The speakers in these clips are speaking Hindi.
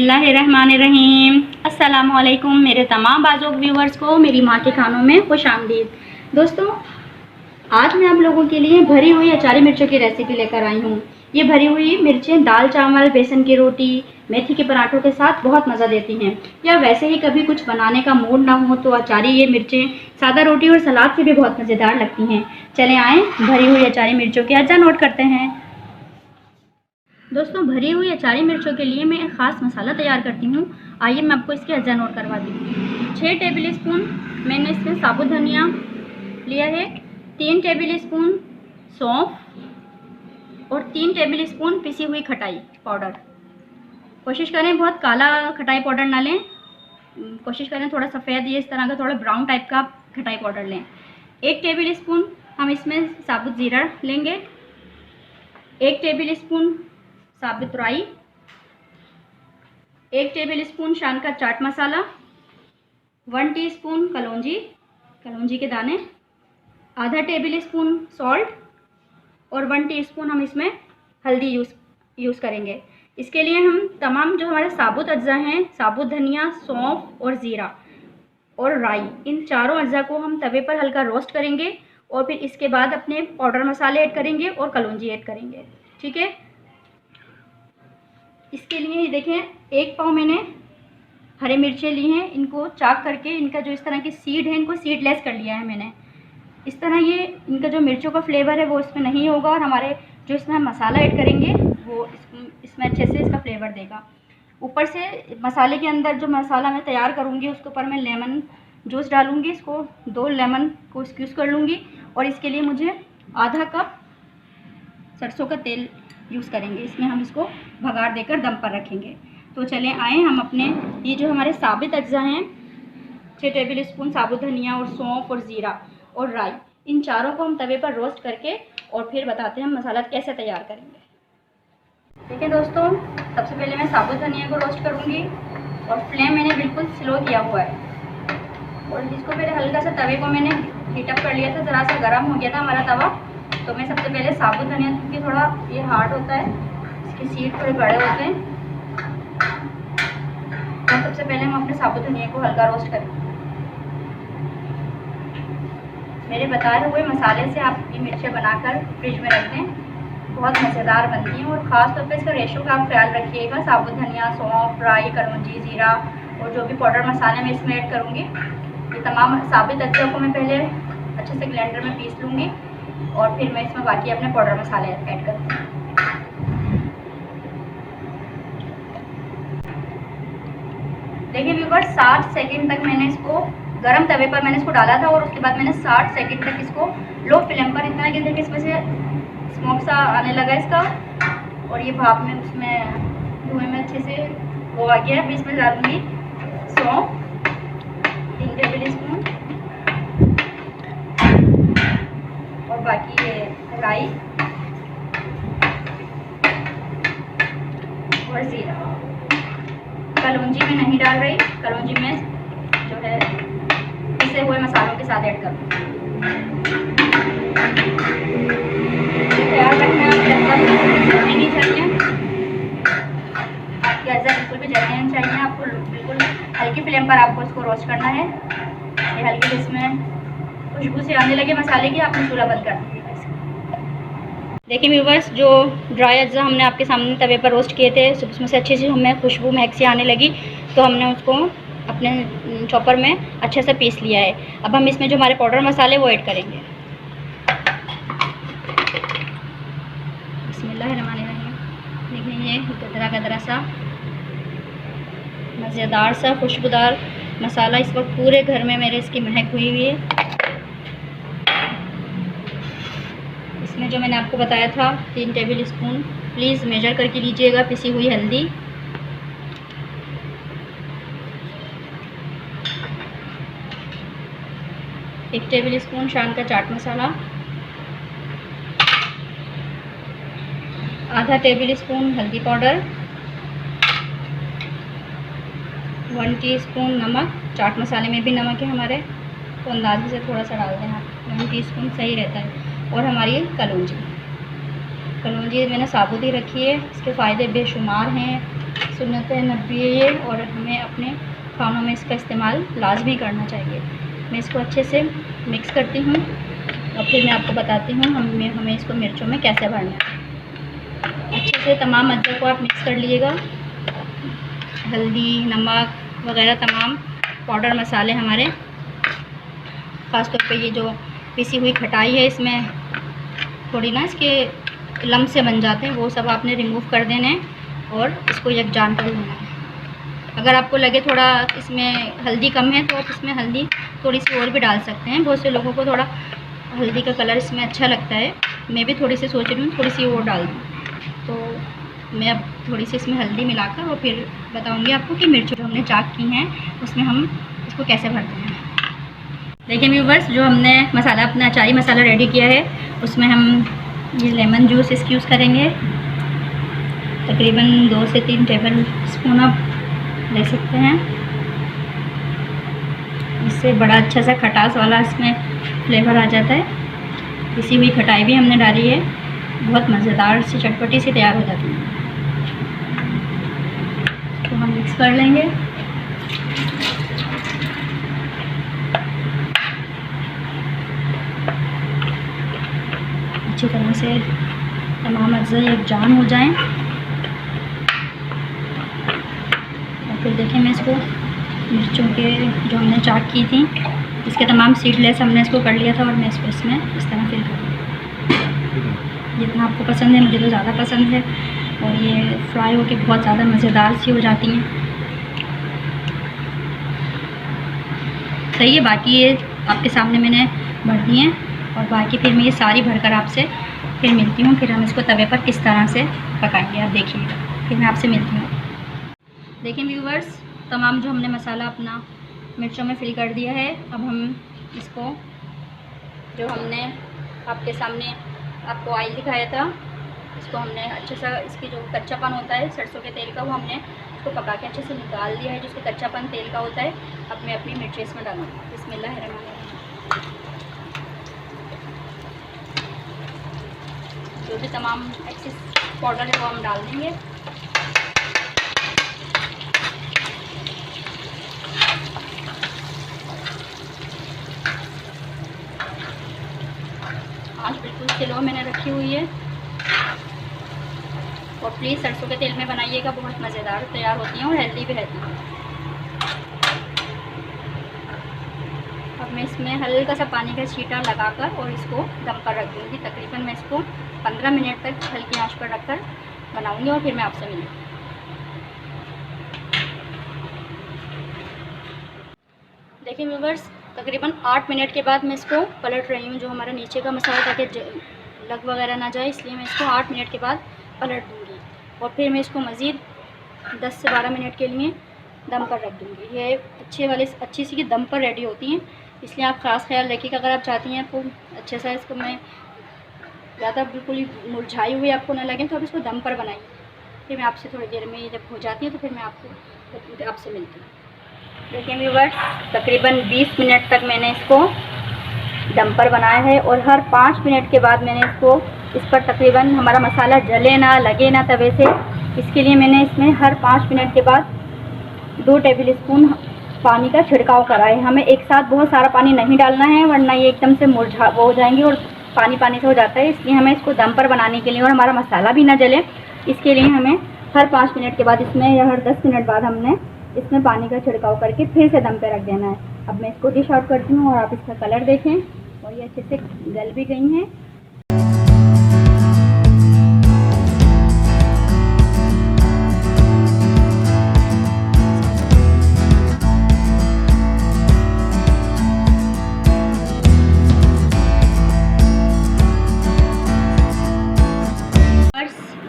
बिस्मिल्लाहिर्रहमानिर्रहीम। अस्सलामुअलैकुम मेरे तमाम बाज़ोक व्यूवर्स को मेरी माँ के खानों में खुशामदीद। दोस्तों, आज मैं आप लोगों के लिए भरी हुई अचारी मिर्चों की रेसिपी लेकर आई हूँ। ये भरी हुई मिर्चें दाल चावल, बेसन की रोटी, मेथी के पराठों के साथ बहुत मज़ा देती हैं। या वैसे ही कभी कुछ बनाने का मूड ना हो तो अचारी ये मिर्चें सादा रोटी और सलाद से भी बहुत मज़ेदार लगती हैं। चलें आएँ भरी हुई अचारी मिर्चों के अज्जा नोट करते हैं। दोस्तों, भरी हुई अचारी मिर्चों के लिए मैं एक ख़ास मसाला तैयार करती हूँ। आइए मैं आपको इसके अज्जा नोट करवा दी हूँ। 6 टेबल स्पून मैंने इसमें साबुत धनिया लिया है, 3 टेबल स्पून सौंफ और 3 टेबल स्पून पिसी हुई खटाई पाउडर। कोशिश करें बहुत काला खटाई पाउडर ना लें, कोशिश करें थोड़ा सफ़ेद ये इस तरह का थोड़ा ब्राउन टाइप का खटाई पाउडर लें। 1 टेबल स्पून हम इसमें साबुत ज़ीरा लेंगे, 1 टेबल स्पून साबुत राई, 1 टेबल स्पून शान का चाट मसाला, 1 टीस्पून कलौंजी के दाने, आधा टेबल स्पून सॉल्ट और 1 टीस्पून हम इसमें हल्दी यूज़ करेंगे। इसके लिए हम तमाम जो हमारे साबुत अज्जा हैं, साबुत धनिया, सौंफ और ज़ीरा और राई, इन चारों अज्जा को हम तवे पर हल्का रोस्ट करेंगे और फिर इसके बाद अपने पाउडर मसाले ऐड करेंगे और कलौंजी ऐड करेंगे। ठीक है, इसके लिए ये देखें 1 पाव मैंने हरी मिर्चें ली हैं। इनको चाक करके इनका जो इस तरह की सीड है इनको सीडलेस कर लिया है मैंने। इस तरह ये इनका जो मिर्चों का फ्लेवर है वो इसमें नहीं होगा और हमारे जो इसमें हम मसाला ऐड करेंगे वो इसमें अच्छे से इसका फ्लेवर देगा। ऊपर से मसाले के अंदर जो मसाला मैं तैयार करूँगी उसके ऊपर मैं लेमन जूस डालूँगी। इसको 2 लेमन को स्क्यूज़ कर लूँगी और इसके लिए मुझे आधा कप सरसों का तेल यूज़ करेंगे। इसमें हम इसको भगाड़ देकर दम पर रखेंगे। तो चलें आएँ हम अपने ये जो हमारे साबित अज्जा हैं, 6 टेबल स्पून साबुत धनिया और सौंफ और ज़ीरा और राई, इन चारों को हम तवे पर रोस्ट करके और फिर बताते हैं हम मसाला कैसे तैयार करेंगे। ठीक है दोस्तों, सबसे पहले मैं साबुत धनिया को रोस्ट करूँगी और फ्लेम मैंने बिल्कुल स्लो किया हुआ है और इसको पहले हल्का सा तवे को मैंने हीटअप कर लिया था, ज़रा सा गर्म हो गया था हमारा तवा। तो मैं सबसे पहले साबुत धनिया, क्योंकि थोड़ा ये हार्ड होता है, इसके सीड थोड़े बड़े होते हैं, तो सबसे पहले हम अपने साबुत धनिया को हल्का रोस्ट करेंगे। मेरे बताए हुए मसाले से आप ये मिर्चें बनाकर फ्रिज में रख दें, बहुत मज़ेदार बनती हैं। और ख़ास तौर पे इसका रेशो का आप ख्याल रखिएगा। साबुत धनिया, सौंफ, राई, कलौंजी, ज़ीरा और जो भी पाउडर मसाले मैं इसमें ऐड करूँगी, ये तमाम साबित अज्जा को मैं पहले अच्छे से ब्लेंडर में पीस लूँगी और फिर मैं इसमें बाकी अपने पाउडर मसाले ऐड करूँगी। देखिए व्यूअर्स, 60 सेकंड तक मैंने इसको गरम तवे पर मैंने इसको डाला था और उसके बाद मैंने 60 सेकंड तक इसको लो फ्लेम पर, इतना कि देखिए इसमें से स्मोक सा आने लगा इसका और ये भाप में उसमें धुएं में अच्छे से वो आ गया। अभी इसमें डालूंगी सौंफ 3 टेबल स्पून और बाकी ये राई और ज़ीरा। कलौंजी में नहीं डाल रही, कलौंजी में जो है पिसे हुए मसालों के साथ ऐड करूँगी। ख्याल रखना जलने नहीं चाहिए, आपके अज्जा बिल्कुल भी जलने नहीं चाहिए। आपको बिल्कुल हल्की फ्लेम पर आपको इसको रोस्ट करना है। ये हल्की इसमें खुशबू से आने लगे मसाले की, आपने चूल्हा बंद कर दीजिएगा। देखिए व्यूवर्स, जो ड्राई अज्जा हमने आपके सामने तवे पर रोस्ट किए थे, उसमें से अच्छी सी हमें खुशबू महक सी आने लगी, तो हमने उसको अपने चॉपर में अच्छे से पीस लिया है। अब हम इसमें जो हमारे पाउडर मसाले वो ऐड करेंगे। बिस्मिल्लाहिर्रहमानिर्रहीम। देखिए ये गदरा सा मज़ेदार सा खुशबूदार मसाला इस वक्त पूरे घर में मेरे इसकी महक हुई है। इसमें जो मैंने आपको बताया था 3 टेबल स्पून, प्लीज़ मेजर करके लीजिएगा, पिसी हुई हल्दी, 1 टेबल स्पून शान का चाट मसाला, आधा टेबल स्पून हल्दी पाउडर, 1 टीस्पून नमक। चाट मसाले में भी नमक है हमारे, तो अंदाजे से थोड़ा सा डाल दें आप, 1 टीस्पून सही रहता है। और हमारी कलौंजी, कलौंजी मैंने साबुत ही रखी है। इसके फ़ायदे बेशुमार हैं, सुन्नत नबी है ये, और हमें अपने खानों में इसका इस्तेमाल लाजमी करना चाहिए। मैं इसको अच्छे से मिक्स करती हूँ और फिर मैं आपको बताती हूँ हमें इसको मिर्चों में कैसे भरना है। अच्छे से तमाम अज्जा को आप मिक्स कर लीजिएगा। हल्दी, नमक वगैरह तमाम पाउडर मसाले हमारे, ख़ास तौर पे ये जो पिसी हुई खटाई है, इसमें थोड़ी ना इसके लम्ब से बन जाते हैं, वो सब आपने रिमूव कर देने हैं और इसको यकजान कर लेना है। अगर आपको लगे थोड़ा इसमें हल्दी कम है तो आप इसमें हल्दी थोड़ी सी और भी डाल सकते हैं। बहुत से लोगों को थोड़ा हल्दी का कलर इसमें अच्छा लगता है, मैं भी थोड़ी सी सोच रही हूँ थोड़ी सी और डाल दूँ। तो मैं अब थोड़ी सी इसमें हल्दी मिलाकर और फिर बताऊँगी आपको कि मिर्च जो हमने चाक की हैं उसमें हम इसको कैसे भरते हैं। देखिए व्यूवर्स, जो हमने मसाला अपना अचारी मसाला रेडी किया है उसमें हम ये लेमन जूस इसकी यूज़ करेंगे। तकरीबन 2 से 3 टेबल स्पून आप ले सकते हैं। इससे बड़ा अच्छा सा खटास वाला इसमें फ्लेवर आ जाता है। इसी हुई खटाई भी हमने डाली है, बहुत मज़ेदार सी चटपटी सी तैयार हो जाती है। तो हम मिक्स कर लेंगे। अच्छी तरह से तमाम अज्जा यकजान हो जाएं। और फिर देखें, मैं इसको मिर्चों के जो हमने चाक की थी इसके तमाम सीडलेस हमने इसको कर लिया था और मैं इसको इसमें इस तरह फिल कर लूँ। जितना आपको पसंद है, मुझे तो ज़्यादा पसंद है और ये फ्राई होके बहुत ज़्यादा मज़ेदार सी हो जाती हैं। सही है, बाकी ये आपके सामने मैंने भर दी हैं और बाकी फिर मैं ये सारी भरकर आपसे फिर मिलती हूँ। फिर हम इसको तवे पर किस तरह से पकाएंगे आप देखिएगा, फिर मैं आपसे मिलती हूँ। देखिए व्यूवर्स, तमाम जो हमने मसाला अपना मिर्चों में फिल कर दिया है। अब हम इसको, जो हमने आपके सामने आपको ऑयल दिखाया था, इसको हमने अच्छे से, इसकी जो कच्चापन होता है सरसों के तेल का, वो हमने इसको पका के अच्छे से निकाल दिया है, जो इसका कच्चापन तेल का होता है। अब मैं अपनी मिर्ची इसमें डालूँगी। बिस्मिल्लाहिर्रहमानिर्रहीम। जो भी तमाम एक्सेस पाउडर है वो हम डाल देंगे। आँच बिल्कुल स्लो मैंने रखी हुई है और प्लीज़ सरसों के तेल में बनाइएगा, बहुत मज़ेदार तैयार होती हैं और हेल्दी भी रहती हैं। अब मैं इसमें हल्का सा पानी का छींटा लगाकर और इसको दम पर रख दूँगी। तकरीबन मैं इसको 15 मिनट तक हल्की आंच पर रखकर बनाऊँगी और फिर मैं आपसे मिलूँगी। देखिए व्यूवर्स, तकरीबन 8 मिनट के बाद मैं इसको पलट रही हूँ। जो हमारा नीचे का मसाला ताकि लग वगैरह ना जाए, इसलिए मैं इसको 8 मिनट के बाद पलट दूँगी और फिर मैं इसको मज़ीद 10 से 12 मिनट के लिए दम पर रख दूँगी। ये अच्छी सी दम पर रेडी होती हैं, इसलिए आप ख़ास ख्याल रखिएगा। अगर आप चाहती हैं आपको अच्छे से इसको मैं ज़्यादा बिल्कुल ही मुरझाई हुई आपको ना लगे तो आप इसको दम पर बनाइए। फिर मैं आपसे थोड़ी देर में ये जब हो जाती है तो फिर मैं आपसे मिलती हूँ। देखिए व्यूवर्स, तकरीबन 20 मिनट तक मैंने इसको दम पर बनाया है और हर 5 मिनट के बाद मैंने इसको, इस पर तकरीबन हमारा मसाला जले ना, लगे ना तवे से, इसके लिए मैंने इसमें हर 5 मिनट के बाद 2 टेबल स्पून पानी का छिड़काव करा है। हमें एक साथ बहुत सारा पानी नहीं डालना है, वरना ये एकदम से मुरझा हो जाएंगे और पानी से हो जाता है। इसलिए हमें इसको दम पर बनाने के लिए और हमारा मसाला भी ना जले, इसके लिए हमें हर 5 मिनट के बाद इसमें, या हर 10 मिनट बाद हमने इसमें पानी का छिड़काव करके फिर से दम पे रख देना है। अब मैं इसको डिश आउट करती हूँ और आप इसका कलर देखें, और ये अच्छे से गल भी गई हैं।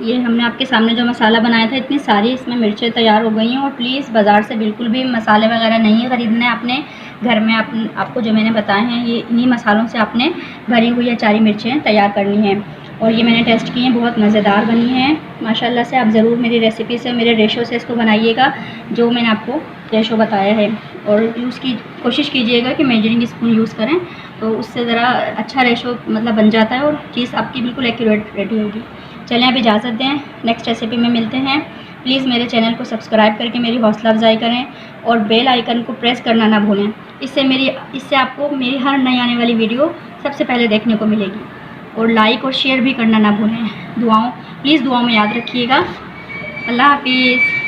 ये हमने आपके सामने जो मसाला बनाया था, इतनी सारी इसमें मिर्चें तैयार हो गई हैं। और प्लीज़ बाज़ार से बिल्कुल भी मसाले वगैरह नहीं ख़रीदना है, अपने घर में आपको जो मैंने बताए हैं, ये इन्हीं मसालों से आपने भरी हुई अचारी मिर्चें तैयार करनी हैं। और ये मैंने टेस्ट की हैं, बहुत मज़ेदार बनी हैं माशाल्लाह से। आप ज़रूर मेरी रेसिपी से, मेरे रेशो से इसको बनाइएगा, जो मैंने आपको रेशो बताया है। और कोशिश कीजिएगा कि मेजरिंग स्पून यूज़ करें, तो उससे ज़रा अच्छा रेशो मतलब बन जाता है और चीज़ आपकी बिल्कुल एक्यूरेट रेडी होगी। चलें अब इजाज़त दें, नेक्स्ट रेसिपी में मिलते हैं। प्लीज़ मेरे चैनल को सब्सक्राइब करके मेरी हौसला अफजाई करें और बेल आइकन को प्रेस करना ना भूलें। इससे आपको मेरी हर नई आने वाली वीडियो सबसे पहले देखने को मिलेगी। और लाइक और शेयर भी करना ना भूलें। प्लीज़ दुआओं में याद रखिएगा। अल्लाह हाफिज़।